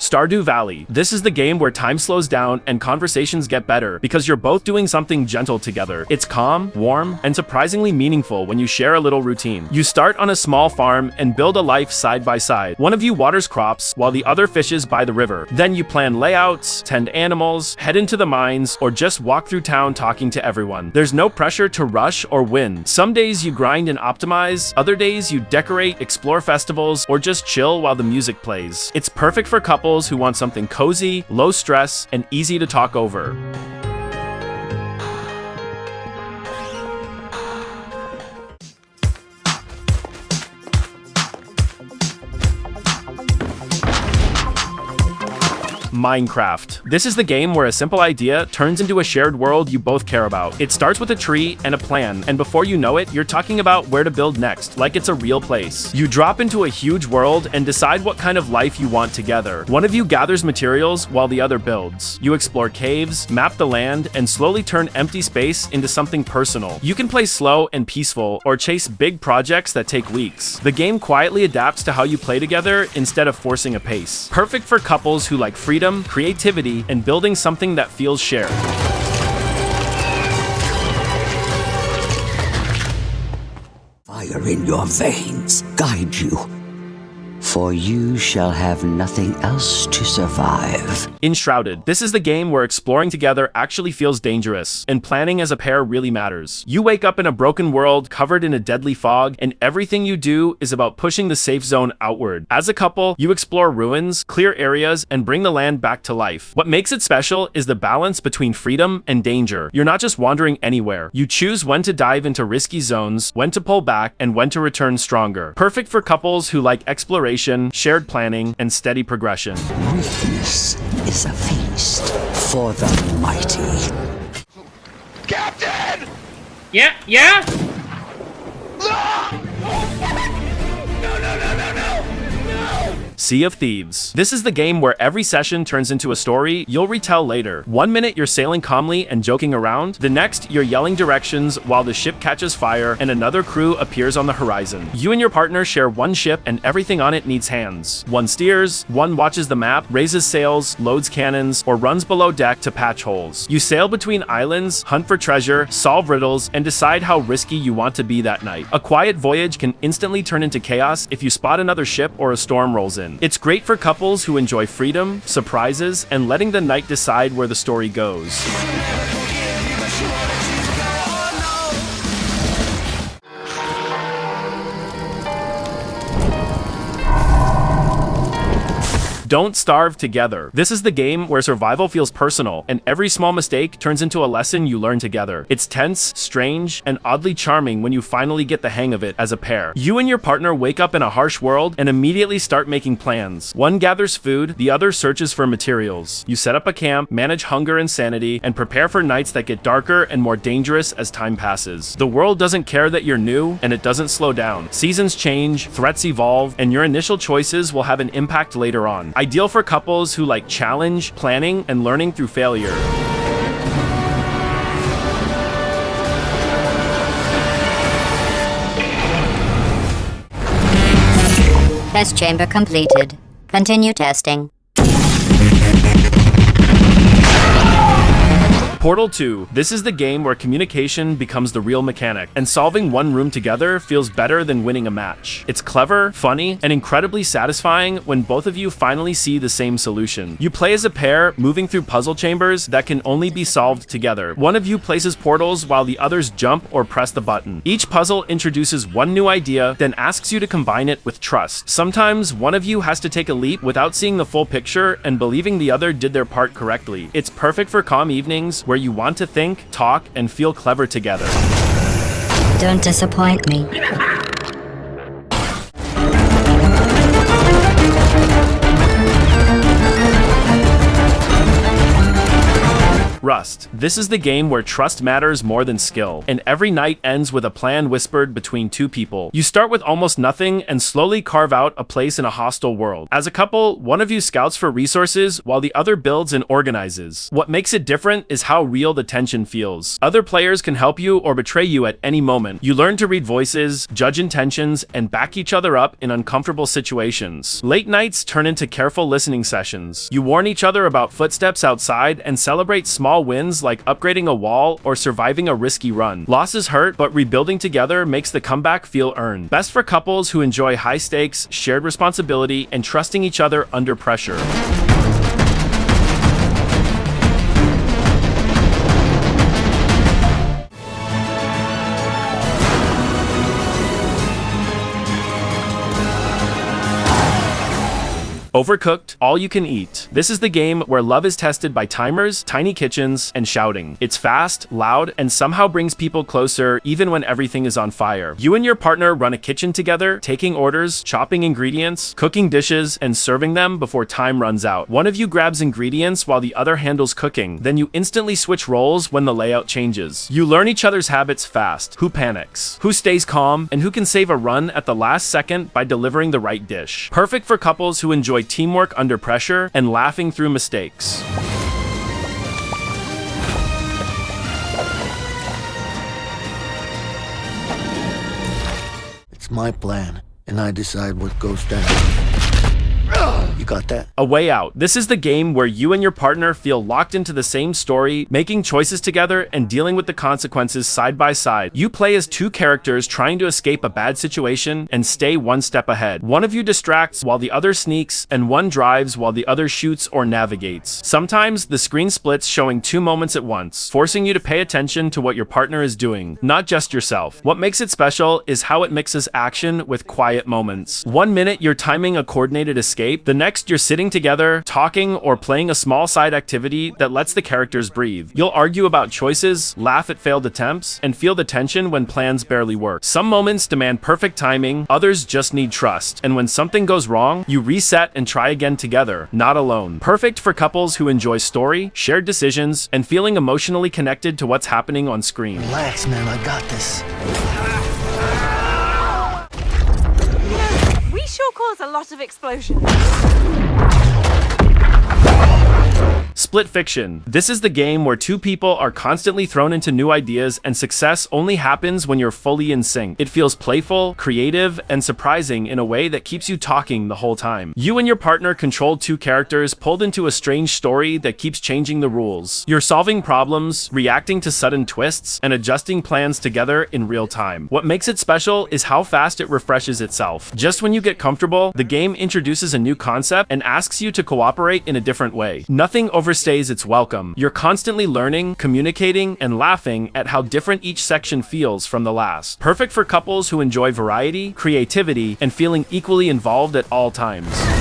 Stardew Valley. This is the game where time slows down and conversations get better because you're both doing something gentle together. It's calm, warm, and surprisingly meaningful when you share a little routine. You start on a small farm and build a life side by side. One of you waters crops while the other fishes by the river. Then you plan layouts, tend animals, head into the mines, or just walk through town talking to everyone. There's no pressure to rush or win. Some days you grind and optimize, other days you decorate, explore festivals, or just chill while the music plays. It's perfect for couples who want something cozy, low stress, and easy to talk over. Minecraft. This is the game where a simple idea turns into a shared world you both care about. It starts with a tree and a plan, and before you know it, you're talking about where to build next, like it's a real place. You drop into a huge world and decide what kind of life you want together. One of you gathers materials while the other builds. You explore caves, map the land, and slowly turn empty space into something personal. You can play slow and peaceful, or chase big projects that take weeks. The game quietly adapts to how you play together instead of forcing a pace. Perfect for couples who like freedom, creativity, and building something that feels shared. Fire in your veins guide you, for you shall have nothing else to survive. Enshrouded. This is the game where exploring together actually feels dangerous, and planning as a pair really matters. You wake up in a broken world covered in a deadly fog, and everything you do is about pushing the safe zone outward. As a couple, you explore ruins, clear areas, and bring the land back to life. What makes it special is the balance between freedom and danger. You're not just wandering anywhere. You choose when to dive into risky zones, when to pull back, and when to return stronger. Perfect for couples who like exploration, shared planning, and steady progression. Weakness is a feast for the mighty. Captain! Yeah, yeah? Ah! No, no, no, no, no! No! Sea of Thieves. This is the game where every session turns into a story you'll retell later. One minute you're sailing calmly and joking around, the next you're yelling directions while the ship catches fire and another crew appears on the horizon. You and your partner share one ship and everything on it needs hands. One steers, one watches the map, raises sails, loads cannons, or runs below deck to patch holes. You sail between islands, hunt for treasure, solve riddles, and decide how risky you want to be that night. A quiet voyage can instantly turn into chaos if you spot another ship or a storm rolls in. It's great for couples who enjoy freedom, surprises, and letting the night decide where the story goes. Don't starve together. This is the game where survival feels personal, and every small mistake turns into a lesson you learn together. It's tense, strange, and oddly charming when you finally get the hang of it as a pair. You and your partner wake up in a harsh world and immediately start making plans. One gathers food, the other searches for materials. You set up a camp, manage hunger and sanity, and prepare for nights that get darker and more dangerous as time passes. The world doesn't care that you're new, and it doesn't slow down. Seasons change, threats evolve, and your initial choices will have an impact later on. Ideal for couples who like challenge, planning, and learning through failure. Test chamber completed. Continue testing. Portal 2. This is the game where communication becomes the real mechanic, and solving one room together feels better than winning a match. It's clever, funny, and incredibly satisfying when both of you finally see the same solution. You play as a pair, moving through puzzle chambers that can only be solved together. One of you places portals while the others jump or press the button. Each puzzle introduces one new idea, then asks you to combine it with trust. Sometimes one of you has to take a leap without seeing the full picture and believing the other did their part correctly. It's perfect for calm evenings where you want to think, talk, and feel clever together. Don't disappoint me. Rust. This is the game where trust matters more than skill, and every night ends with a plan whispered between two people. You start with almost nothing and slowly carve out a place in a hostile world. As a couple, one of you scouts for resources while the other builds and organizes. What makes it different is how real the tension feels. Other players can help you or betray you at any moment. You learn to read voices, judge intentions, and back each other up in uncomfortable situations. Late nights turn into careful listening sessions. You warn each other about footsteps outside and celebrate small wins like upgrading a wall or surviving a risky run. Losses hurt, but rebuilding together makes the comeback feel earned. Best for couples who enjoy high stakes, shared responsibility, and trusting each other under pressure. Overcooked, all you can eat. This is the game where love is tested by timers, tiny kitchens, and shouting. It's fast, loud, and somehow brings people closer even when everything is on fire. You and your partner run a kitchen together, taking orders, chopping ingredients, cooking dishes, and serving them before time runs out. One of you grabs ingredients while the other handles cooking, then you instantly switch roles when the layout changes. You learn each other's habits fast. Who panics, who stays calm, and who can save a run at the last second by delivering the right dish. Perfect for couples who enjoy teamwork under pressure and laughing through mistakes. It's my plan, and I decide what goes down. You got that? A Way Out. This is the game where you and your partner feel locked into the same story, making choices together and dealing with the consequences side by side. You play as two characters trying to escape a bad situation and stay one step ahead. One of you distracts while the other sneaks, and one drives while the other shoots or navigates. Sometimes the screen splits, showing two moments at once, forcing you to pay attention to what your partner is doing, not just yourself. What makes it special is how it mixes action with quiet moments. 1 minute you're timing a coordinated escape, the next you're sitting together, talking, or playing a small side activity that lets the characters breathe. You'll argue about choices, laugh at failed attempts, and feel the tension when plans barely work. Some moments demand perfect timing, others just need trust. And when something goes wrong, you reset and try again together, not alone. Perfect for couples who enjoy story, shared decisions, and feeling emotionally connected to what's happening on screen. Relax, man, I got this. We sure cause a lot of explosions. Split Fiction. This is the game where two people are constantly thrown into new ideas, and success only happens when you're fully in sync. It feels playful, creative, and surprising in a way that keeps you talking the whole time. You and your partner control two characters pulled into a strange story that keeps changing the rules. You're solving problems, reacting to sudden twists, and adjusting plans together in real time. What makes it special is how fast it refreshes itself. Just when you get comfortable, the game introduces a new concept and asks you to cooperate in a different way. Nothing overstays its welcome. You're constantly learning, communicating, and laughing at how different each section feels from the last. Perfect for couples who enjoy variety, creativity, and feeling equally involved at all times.